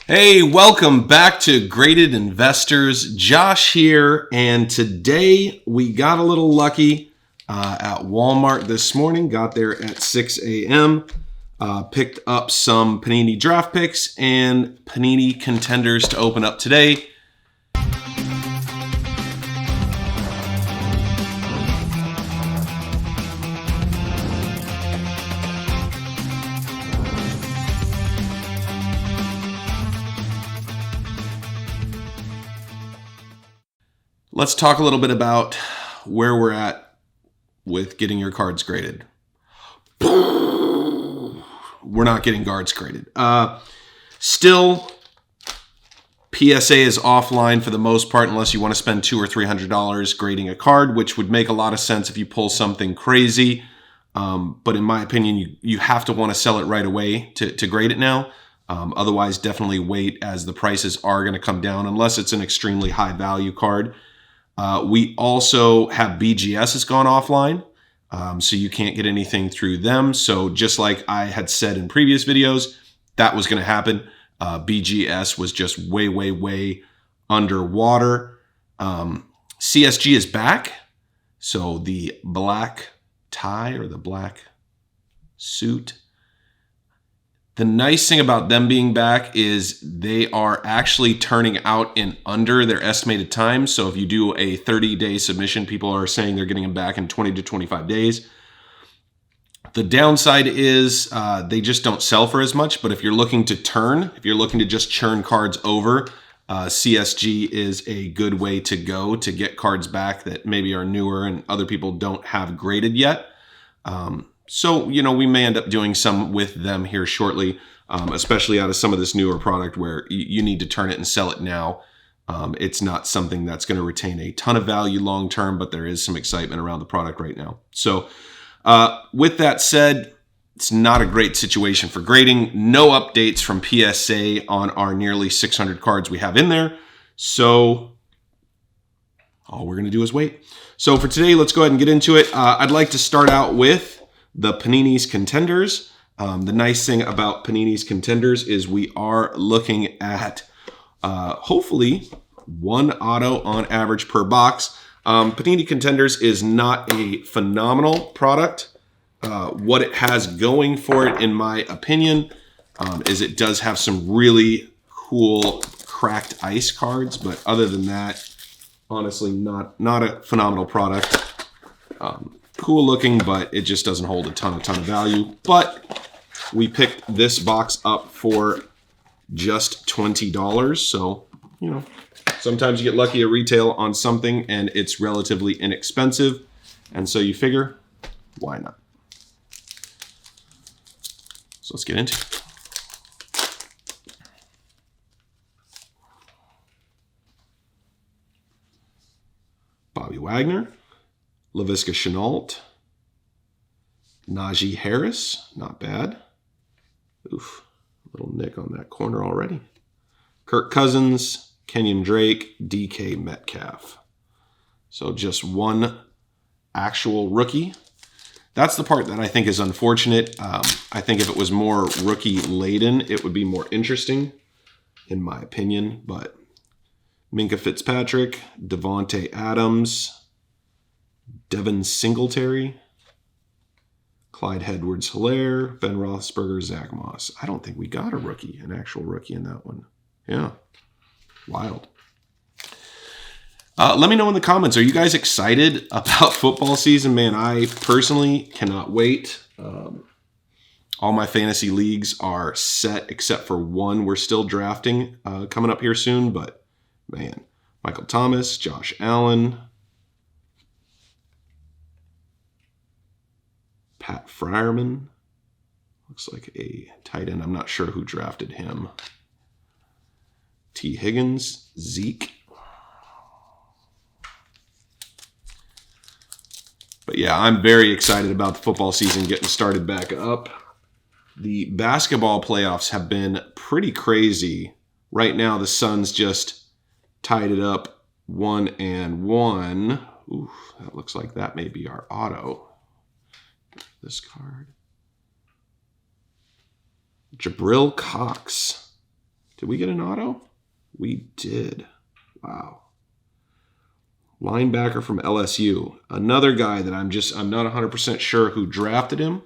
Hey, welcome back to Graded Investors. Josh here, and today we got a little lucky at Walmart this morning. Got there at 6 a.m. Picked up some Panini draft picks and Panini Contenders to open up today. Let's talk a little bit about where we're at with getting your cards graded. We're not getting cards graded. Still, PSA is offline for the most part unless you want to spend $200 or $300 grading a card, which would make a lot of sense if you pull something crazy. But in my opinion, you have to want to sell it right away to grade it now. Otherwise, definitely wait as the prices are going to come down unless it's an extremely high value card. We also have BGS has gone offline, so you can't get anything through them. So just like I had said in previous videos, that was going to happen. BGS was just way underwater. CSG is back. So the black tie or the black suit. The nice thing about them being back is they are actually turning out in under their estimated time. So if you do a 30-day submission, people are saying they're getting them back in 20 to 25 days. The downside is they just don't sell for as much. But if you're looking to if you're looking to just churn cards over, CSG is a good way to go to get cards back that maybe are newer and other people don't have graded yet. So, we may end up doing some with them here shortly, especially out of some of this newer product where you need to turn it and sell it now. It's not something that's going to retain a ton of value long term, but there is some excitement around the product right now. So with that said, it's not a great situation for grading. No updates from PSA on our nearly 600 cards we have in there. So all we're going to do is wait. So for today, let's go ahead and get into it. I'd like to start out with the Panini's Contenders. The nice thing about Panini's Contenders is we are looking at hopefully one auto on average per box. Panini Contenders is not a phenomenal product. What it has going for it, in my opinion, is it does have some really cool cracked ice cards, but other than that, honestly, not a phenomenal product. Cool looking, but it just doesn't hold a ton of value. But we picked this box up for just $20. So, sometimes you get lucky at retail on something and it's relatively inexpensive. And so you figure, why not? So let's get into it. Bobby Wagner. Laviska Shenault, Najee Harris, not bad. Oof, little nick on that corner already. Kirk Cousins, Kenyon Drake, DK Metcalf. So just one actual rookie. That's the part that I think is unfortunate. I think if it was more rookie laden, it would be more interesting, in my opinion. But Minka Fitzpatrick, Devontae Adams, Devin Singletary, Clyde Edwards-Helaire, Ben Roethlisberger, Zach Moss. I don't think we got an actual rookie in that one. Yeah, wild. Let me know in the comments. Are you guys excited about football season? Man, I personally cannot wait. All my fantasy leagues are set except for one. We're still drafting coming up here soon, but man, Michael Thomas, Josh Allen, Pat Fryerman, looks like a tight end. I'm not sure who drafted him. T. Higgins, Zeke. But yeah, I'm very excited about the football season getting started back up. The basketball playoffs have been pretty crazy. Right now, the Suns just tied it up 1-1. Ooh, that looks like that may be our auto. This card. Jabril Cox Did we get an auto? We did. Wow. Linebacker from LSU. Another guy that I'm not 100% sure who drafted him.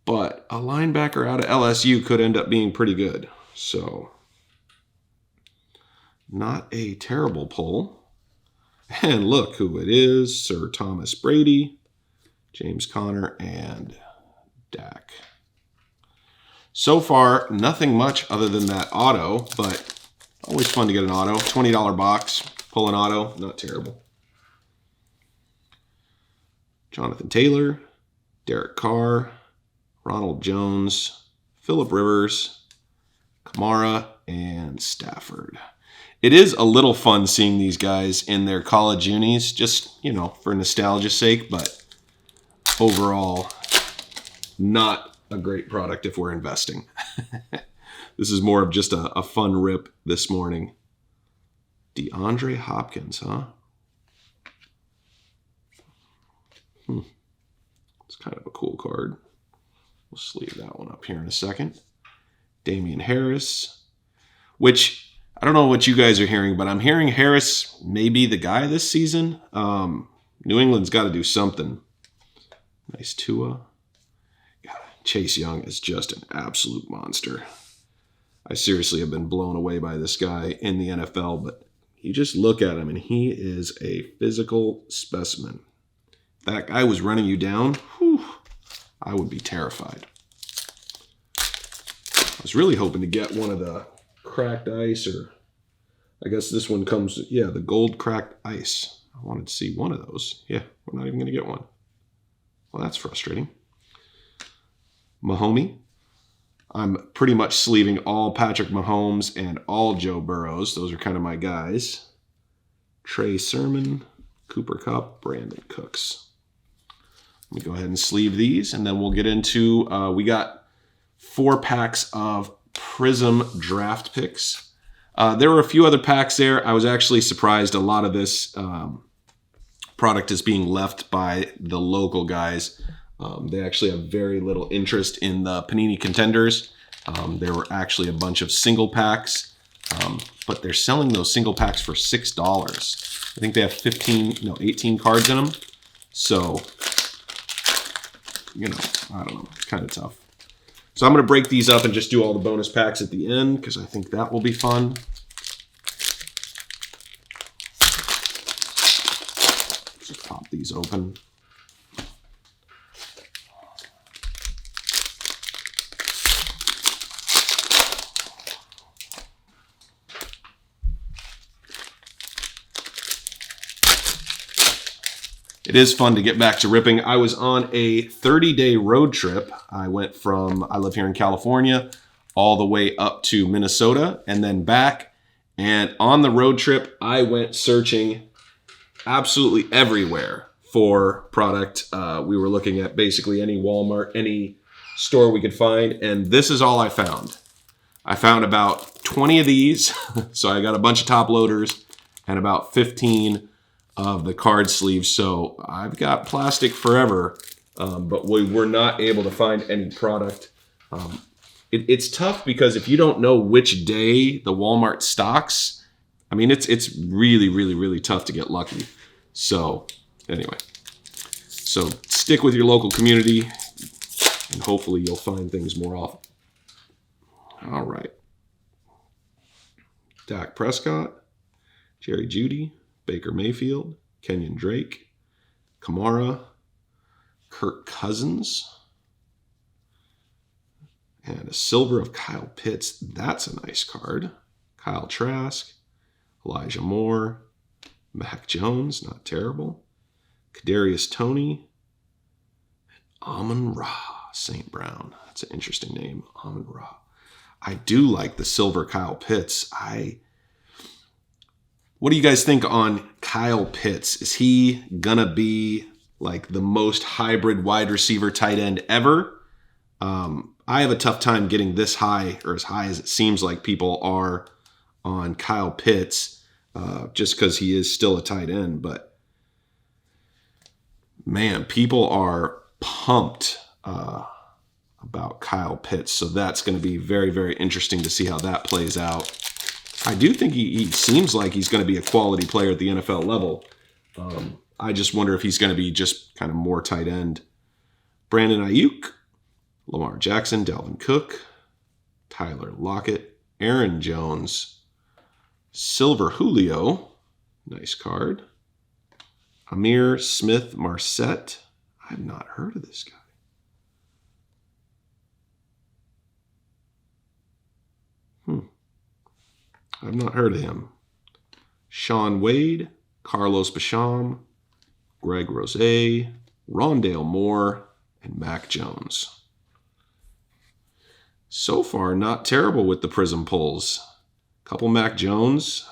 But a linebacker out of LSU could end up being pretty good. So, not a terrible pull. And look who it is. Sir Thomas Brady, James Conner, and Dak. So far, nothing much other than that auto, but always fun to get an auto. $20 box, pull an auto, not terrible. Jonathan Taylor, Derek Carr, Ronald Jones, Phillip Rivers, Kamara, and Stafford. It is a little fun seeing these guys in their college unis, just, for nostalgia's sake, but overall, not a great product if we're investing. This is more of just a fun rip this morning. DeAndre Hopkins, huh? It's kind of a cool card. We'll sleeve that one up here in a second. Damian Harris, which I don't know what you guys are hearing, but I'm hearing Harris may be the guy this season. New England's got to do something. Nice Tua. God, Chase Young is just an absolute monster. I seriously have been blown away by this guy in the NFL, but you just look at him and he is a physical specimen. If that guy was running you down, I would be terrified. I was really hoping to get one of the cracked ice, or I guess this one comes, the gold cracked ice. I wanted to see one of those. Yeah, we're not even going to get one. Well, that's frustrating. Mahomes. I'm pretty much sleeving all Patrick Mahomes and all Joe Burrows. Those are kind of my guys. Trey Sermon, Cooper Kupp, Brandon Cooks. Let me go ahead and sleeve these, and then we'll get into, we got 4 packs of Prizm draft picks. There were a few other packs there. I was actually surprised a lot of this product is being left by the local guys. They actually have very little interest in the Panini Contenders. There were actually a bunch of single packs, but they're selling those single packs for $6. I think they have 18 cards in them. So, I don't know, kind of tough. So I'm going to break these up and just do all the bonus packs at the end because I think that will be fun. Just pop these open. It is fun to get back to ripping. I was on a 30-day road trip. I went from, I live here in California, all the way up to Minnesota and then back. And on the road trip, I went searching absolutely everywhere for product. We were looking at basically any Walmart, any store we could find. And this is all I found. I found about 20 of these. So I got a bunch of top loaders and about 15 of the card sleeves. So I've got plastic forever, but we were not able to find any product. It's tough because if you don't know which day the Walmart stocks, I mean, it's really, really, really tough to get lucky. So anyway, so stick with your local community and hopefully you'll find things more often. All right. Dak Prescott, Jerry Jeudy, Baker Mayfield, Kenyon Drake, Kamara, Kirk Cousins, and a silver of Kyle Pitts. That's a nice card. Kyle Trask, Elijah Moore, Mac Jones, not terrible. Kadarius Toney, Amon-Ra St. Brown. That's an interesting name, Amon-Ra. I do like the silver Kyle Pitts. What do you guys think on Kyle Pitts? Is he gonna be like the most hybrid wide receiver tight end ever? I have a tough time getting this high, or as high as it seems like people are on Kyle Pitts, just because he is still a tight end. But man, people are pumped about Kyle Pitts. So that's going to be very, very interesting to see how that plays out. I do think he seems like he's going to be a quality player at the NFL level. I just wonder if he's going to be just kind of more tight end. Brandon Ayuk, Lamar Jackson, Dalvin Cook, Tyler Lockett, Aaron Jones, Silver Julio, nice card. Amir Smith Marset, I've not heard of this guy. I've not heard of him. Sean Wade, Carlos Basham, Greg Rose, Rondale Moore, and Mac Jones. So far, not terrible with the Prizm pulls. Couple Mac Jones.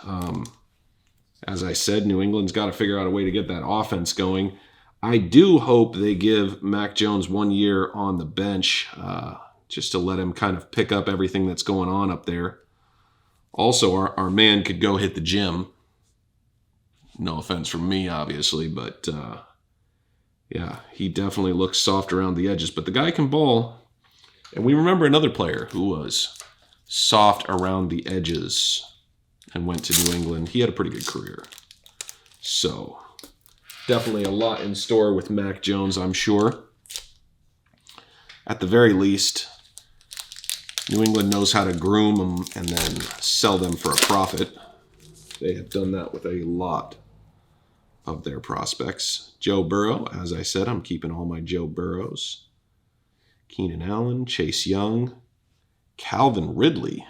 As I said, New England's got to figure out a way to get that offense going. I do hope they give Mac Jones 1 year on the bench just to let him kind of pick up everything that's going on up there. Also, our man could go hit the gym. No offense from me, obviously, but yeah, he definitely looks soft around the edges. But the guy can ball. And we remember another player who was soft around the edges and went to New England. He had a pretty good career. So, definitely a lot in store with Mac Jones, I'm sure. At the very least, New England knows how to groom them and then sell them for a profit. They have done that with a lot of their prospects. Joe Burrow, as I said, I'm keeping all my Joe Burrows. Keenan Allen, Chase Young, Calvin Ridley.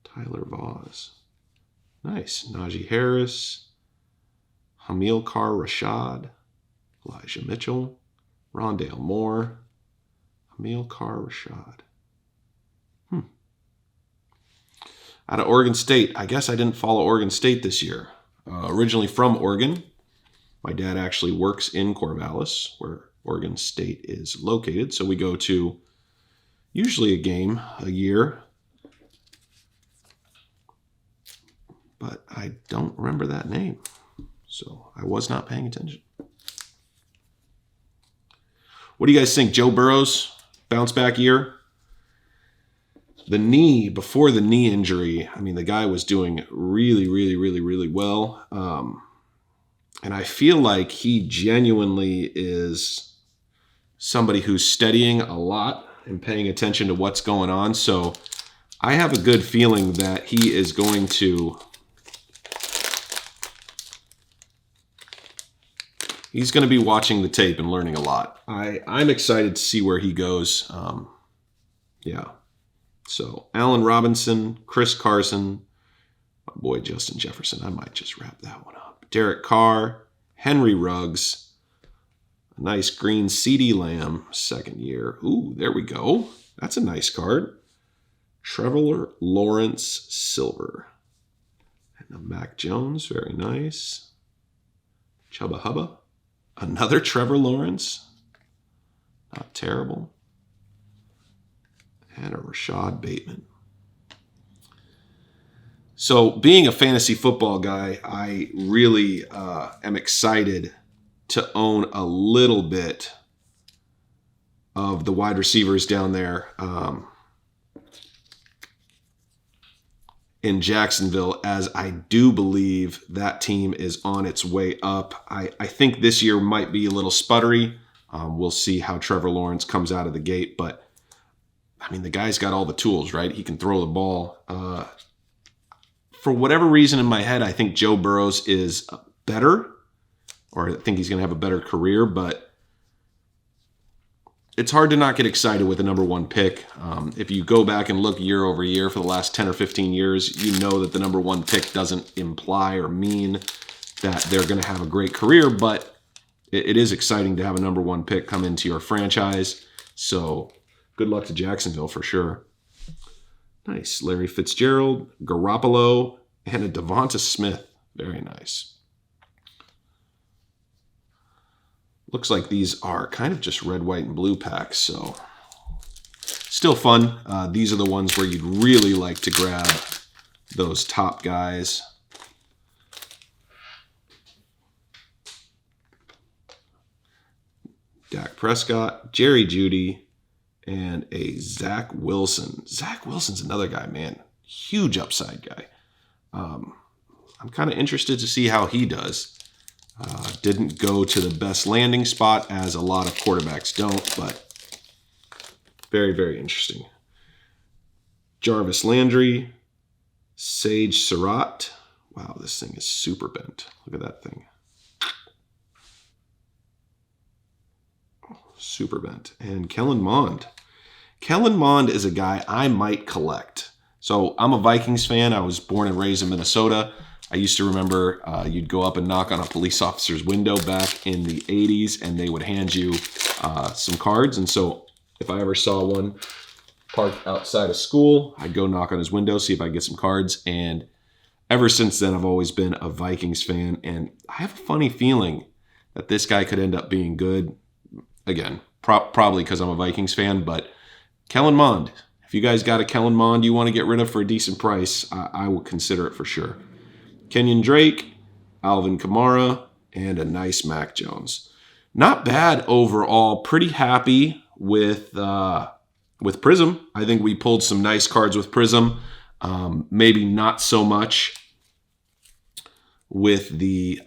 Tyler Vaughs. Nice. Najee Harris, Hamilcar Rashad, Elijah Mitchell, Rondale Moore, Hamilcar Rashad. Out of Oregon State. I guess I didn't follow Oregon State this year. Originally from Oregon. My dad actually works in Corvallis, where Oregon State is located. So we go to usually a game a year. But I don't remember that name. So I was not paying attention. What do you guys think? Joe Burrow's bounce back year? The knee, before the knee injury, I mean, the guy was doing really well. And I feel like he genuinely is somebody who's studying a lot and paying attention to what's going on. So I have a good feeling that he is going to... He's going to be watching the tape and learning a lot. I'm excited to see where he goes. Yeah. So, Allen Robinson, Chris Carson, my boy Justin Jefferson. I might just wrap that one up. Derek Carr, Henry Ruggs, a nice green CeeDee Lamb, second year. Ooh, there we go. That's a nice card. Trevor Lawrence, silver. And a Mac Jones, very nice. Chubba Hubba. Another Trevor Lawrence. Not terrible. And a Rashad Bateman. So being a fantasy football guy, I really am excited to own a little bit of the wide receivers down there in Jacksonville, as I do believe that team is on its way up. I think this year might be a little sputtery. We'll see how Trevor Lawrence comes out of the gate, but I mean, the guy's got all the tools, right? He can throw the ball. For whatever reason in my head, I think Joe Burrows is better, or I think he's going to have a better career, but it's hard to not get excited with the number one pick. If you go back and look year over year for the last 10 or 15 years, you know that the number one pick doesn't imply or mean that they're going to have a great career, but it is exciting to have a number one pick come into your franchise. So good luck to Jacksonville for sure. Nice. Larry Fitzgerald, Garoppolo, and a Devonta Smith. Very nice. Looks like these are kind of just red, white, and blue packs, so still fun. These are the ones where you'd really like to grab those top guys. Dak Prescott, Jerry Jeudy, and a Zach Wilson. Zach Wilson's another guy, man. Huge upside guy. I'm kind of interested to see how he does. Didn't go to the best landing spot, as a lot of quarterbacks don't, but very, very interesting. Jarvis Landry, Sage Surratt. Wow, this thing is super bent. Look at that thing. Super bent. And Kellen Mond. Kellen Mond is a guy I might collect. So I'm a Vikings fan. I was born and raised in Minnesota. I used to remember you'd go up and knock on a police officer's window back in the 80s, and they would hand you some cards. And so if I ever saw one parked outside of school, I'd go knock on his window, see if I could get some cards. And ever since then, I've always been a Vikings fan. And I have a funny feeling that this guy could end up being good. Again, probably because I'm a Vikings fan, but Kellen Mond. If you guys got a Kellen Mond you want to get rid of for a decent price, I will consider it for sure. Kenyon Drake, Alvin Kamara, and a nice Mac Jones. Not bad overall. Pretty happy with Prizm. I think we pulled some nice cards with Prizm. Maybe not so much with the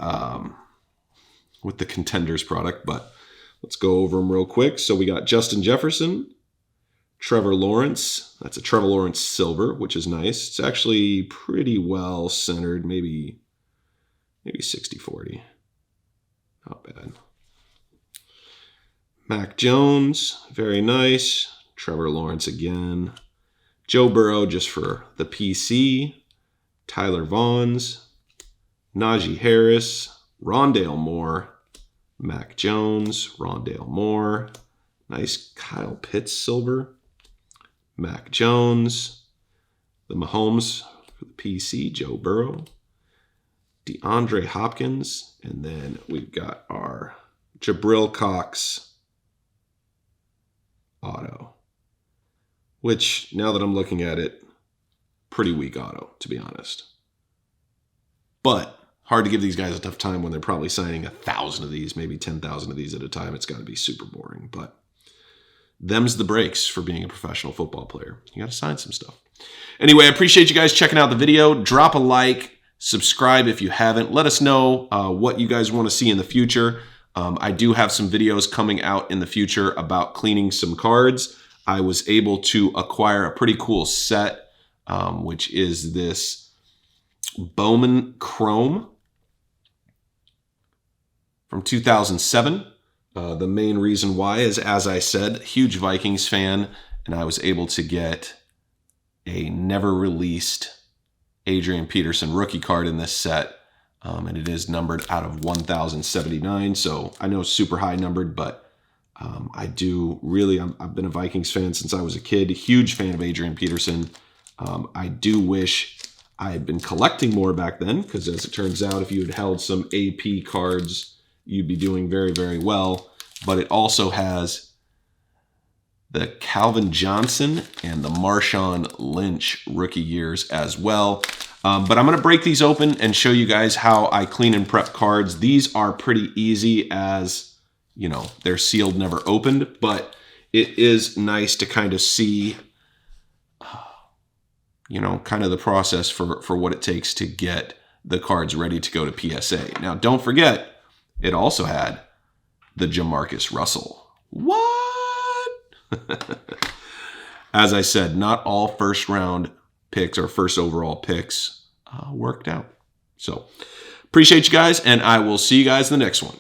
Contenders product, but let's go over them real quick. So we got Justin Jefferson, Trevor Lawrence. That's a Trevor Lawrence silver, which is nice. It's actually pretty well centered, maybe 60-40. Not bad. Mac Jones, very nice. Trevor Lawrence again. Joe Burrow just for the PC. Tyler Vaughns. Najee Harris. Rondale Moore. Mac Jones. Rondale Moore. Nice Kyle Pitts silver. Mac Jones. The Mahomes for the PC. Joe Burrow. DeAndre Hopkins. And then we've got our Jabril Cox auto. Which, now that I'm looking at it, pretty weak auto, to be honest. But hard to give these guys a tough time when they're probably signing 1,000 of these, maybe 10,000 of these at a time. It's got to be super boring. But them's the breaks for being a professional football player. You got to sign some stuff. Anyway, I appreciate you guys checking out the video. Drop a like, subscribe if you haven't. Let us know what you guys want to see in the future. I do have some videos coming out in the future about cleaning some cards. I was able to acquire a pretty cool set, which is this Bowman Chrome from 2007. The main reason why is, as I said, huge Vikings fan, and I was able to get a never-released Adrian Peterson rookie card in this set, and it is numbered out of 1,079, so I know it's super high numbered, but I do really, I've been a Vikings fan since I was a kid, a huge fan of Adrian Peterson. I do wish I had been collecting more back then, because as it turns out, if you had held some AP cards, you'd be doing very, very well. But it also has the Calvin Johnson and the Marshawn Lynch rookie years as well. But I'm going to break these open and show you guys how I clean and prep cards. These are pretty easy, as you know, they're sealed, never opened, but it is nice to kind of see, you know, kind of the process for what it takes to get the cards ready to go to PSA. Now, don't forget, it also had the Jamarcus Russell. What? As I said, not all first round picks or first overall picks worked out. So appreciate you guys, and I will see you guys in the next one.